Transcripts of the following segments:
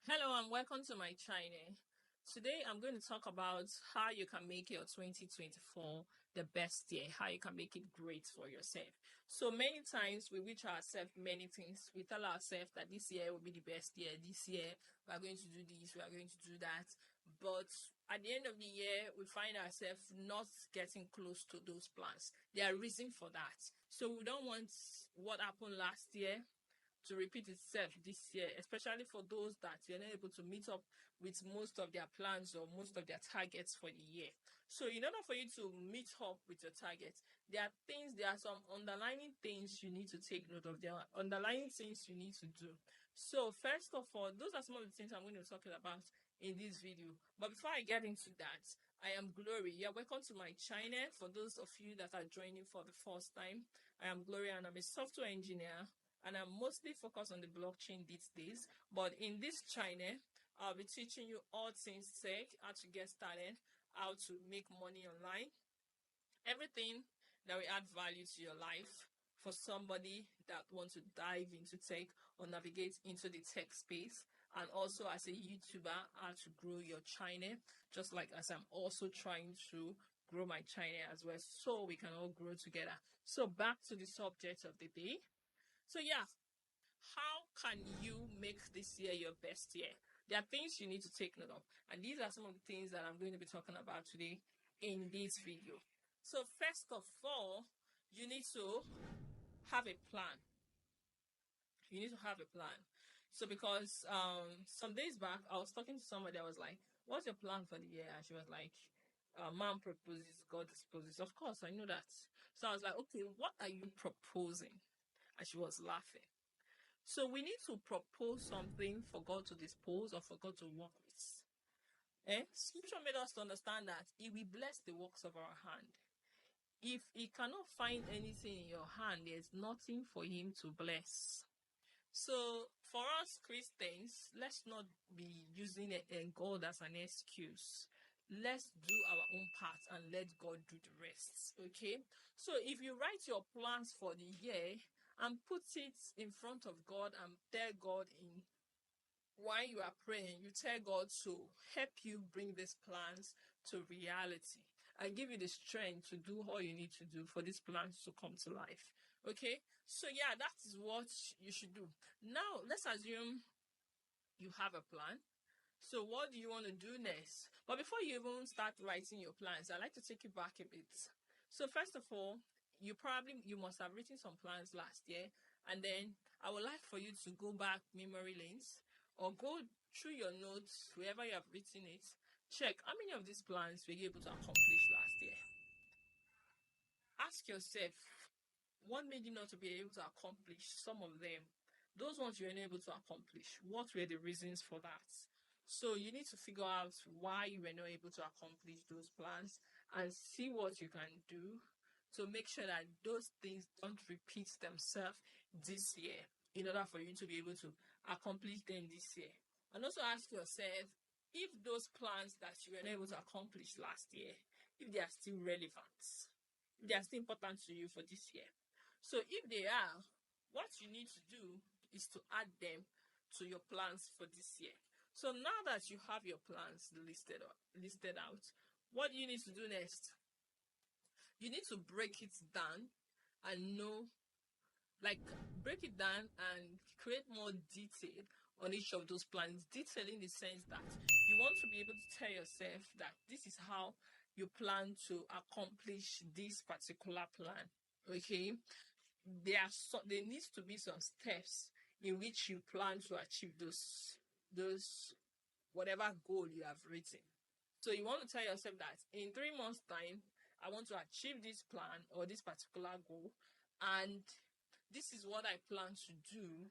Hello and welcome to my channel. Today I'm going to talk about how you can make your 2024 the best year, how you can make it great for yourself. So many times we wish ourselves many things. We tell ourselves that this year will be the best year, this year we are going to do this, we are going to do that. But at the end of the year, we find ourselves not getting close to those plans. There are reasons for that. So we don't want what happened last year to repeat itself this year, especially for those that you're not able to meet up with most of their plans or most of their targets for the year. So in order for you to meet up with your targets, there are some underlying things you need to take note of. There are underlying things you need to do. So first of all, those are some of the things I'm going to talk about in this video. But before I get into that, I am Glory. You're welcome to my channel. For those of you that are joining for the first time, I am Glory and I'm a software engineer, and I'm mostly focused on the blockchain these days. But in this channel, I'll be teaching you all things tech, how to get started, how to make money online, everything that will add value to your life for somebody that wants to dive into tech or navigate into the tech space. And also as a YouTuber, how to grow your channel, just like as I'm also trying to grow my channel as well, so we can all grow together. So back to the subject of the day. So yeah, how can you make this year your best year? There are things you need to take note of, and these are some of the things that I'm going to be talking about today in this video. So first of all, you need to have a plan. You need to have a plan. So because some days back I was talking to somebody, I was like, "What's your plan for the year?" And she was like, "Man proposes, God disposes." Of course, I know that. So I was like, "Okay, what are you proposing?" And she was laughing. So we need to propose something for God to dispose or for God to work with. Scripture made us to understand that He will bless the works of our hand. If He cannot find anything in your hand, there's nothing for Him to bless. So for us Christians, let's not be using God as an excuse. Let's do our own part and let God do the rest. Okay? So if you write your plans for the year and put it in front of God and tell God in while you are praying, you tell God to help you bring these plans to reality and give you the strength to do all you need to do for these plans to come to life. Okay, so yeah, that is what you should do. Now, let's assume you have a plan. So, what do you want to do next? But before you even start writing your plans, I'd like to take you back a bit. So, first of all, you must have written some plans last year, and then I would like for you to go back memory lanes or go through your notes wherever you have written it. Check how many of these plans were you able to accomplish last year. Ask yourself, what made you not to be able to accomplish some of them? Those ones you were unable to accomplish, what were the reasons for that? So you need to figure out why you were not able to accomplish those plans and see what you can do to make sure that those things don't repeat themselves this year in order for you to be able to accomplish them this year. And also ask yourself if those plans that you were unable to accomplish last year, if they are still relevant, if they are still important to you for this year. So if they are, what you need to do is to add them to your plans for this year. So now that you have your plans listed out, what do you need to do next? You need to break it down and break it down and create more detail on each of those plans. Detail in the sense that you want to be able to tell yourself that this is how you plan to accomplish this particular plan. Okay, there needs to be some steps in which you plan to achieve those whatever goal you have written. So you want to tell yourself that in 3 months' time, I want to achieve this plan or this particular goal, and this is what I plan to do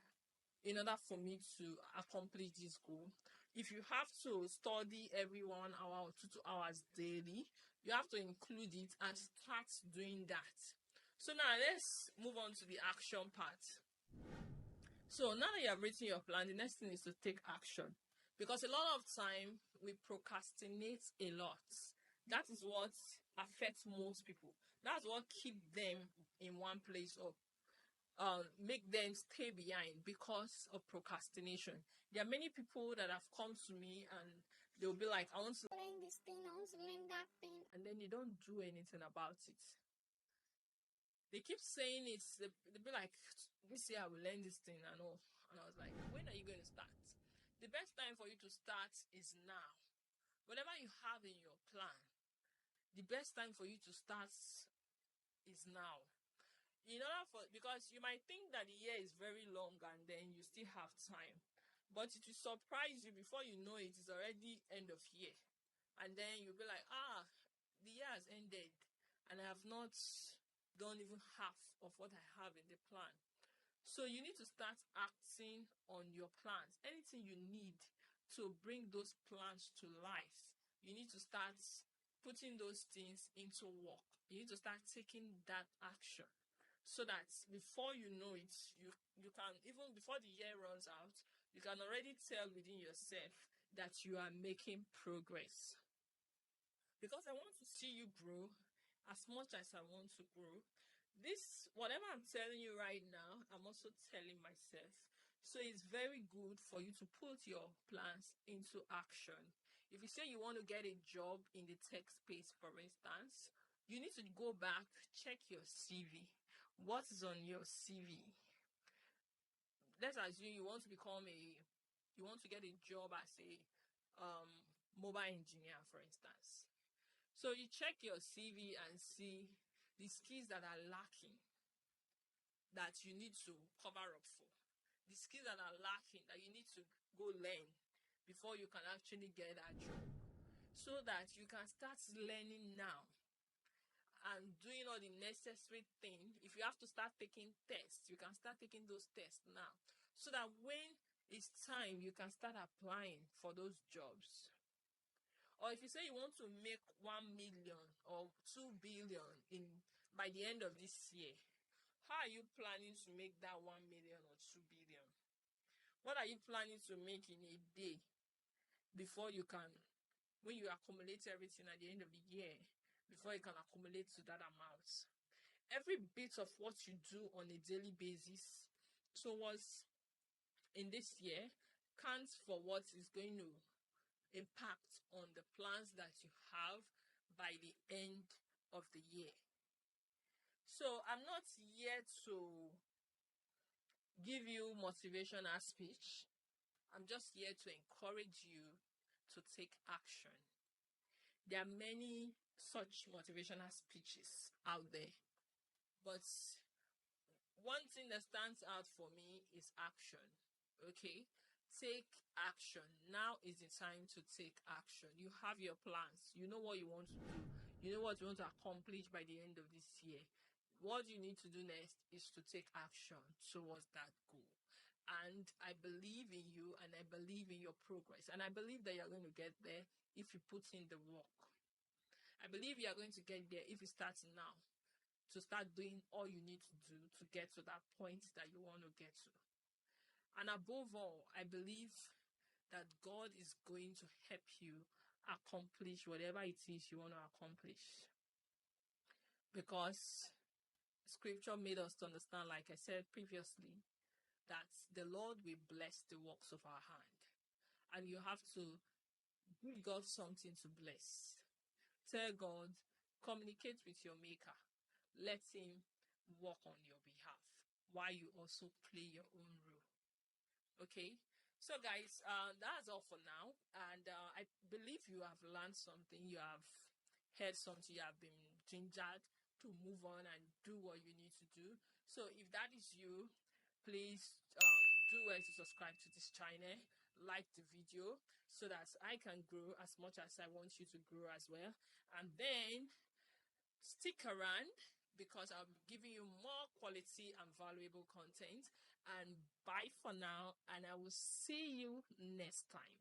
in order for me to accomplish this goal. If you have to study every 1 hour or 2 hours daily, you have to include it and start doing that. So now let's move on to the action part. So now that you have written your plan, the next thing is to take action. Because a lot of time we procrastinate a lot. That is what affects most people. That's what keeps them in one place or make them stay behind because of procrastination. There are many people that have come to me and they'll be like, I want to learn this thing, I want to learn that thing, and then they don't do anything about it. They keep saying it, they'll be like, this year I will learn this thing and all. And I was like, when are you going to start? The best time for you to start is now. Whatever you have in your plan, the best time for you to start is now. Because you might think that the year is very long and then you still have time, but it will surprise you. Before you know it, it's already end of year, and then you'll be like, the year has ended and I have not done even half of what I have in the plan. So you need to start acting on your plans. Anything you need to bring those plans to life, you need to start putting those things into work. You need to start taking that action, so that before you know it, you can, even before the year runs out, you can already tell within yourself that you are making progress. Because I want to see you grow as much as I want to grow. This, whatever I'm telling you right now, I'm also telling myself. So it's very good for you to put your plans into action. If you say you want to get a job in the tech space, for instance, you need to go back, check your CV. What is on your CV? Let's assume you want to get a job as a mobile engineer, for instance. So you check your CV and see the skills that are lacking that you need to cover up for. The skills that are lacking that you need to go learn before you can actually get that job. So that you can start learning now and doing all the necessary things. If you have to start taking tests, you can start taking those tests now. So that when it's time, you can start applying for those jobs. Or if you say you want to make 1 million or 2 billion by the end of this year, how are you planning to make that 1 million or 2 billion? What are you planning to make in a day before you can, when you accumulate everything at the end of the year, before you can accumulate to that amount? Every bit of what you do on a daily basis towards in this year counts for what is going to impact on the plans that you have by the end of the year. So I'm not here to give you motivational speech. I'm just here to encourage you to take action. There are many such motivational speeches out there, but one thing that stands out for me is action. Okay? Take action. Now is the time to take action. You have your plans. You know what you want to do. You know what you want to accomplish by the end of this year. What you need to do next is to take action towards that goal. And I believe in you and I believe in your progress. And I believe that you're going to get there if you put in the work. I believe you are going to get there if you start now, to start doing all you need to do to get to that point that you want to get to. And above all, I believe that God is going to help you accomplish whatever it is you want to accomplish. Because scripture made us to understand, like I said previously, that the Lord will bless the works of our hand. And you have to give God something to bless. Tell God, communicate with your maker. Let him work on your behalf while you also play your own role. Okay, so guys, that's all for now, and I believe you have learned something, you have heard something, you have been gingered to move on and do what you need to do. So if that is you, please do well to subscribe to this channel, like the video, so that I can grow as much as I want you to grow as well. And then stick around, because I'll be giving you more quality and valuable content. And bye for now, and I will see you next time.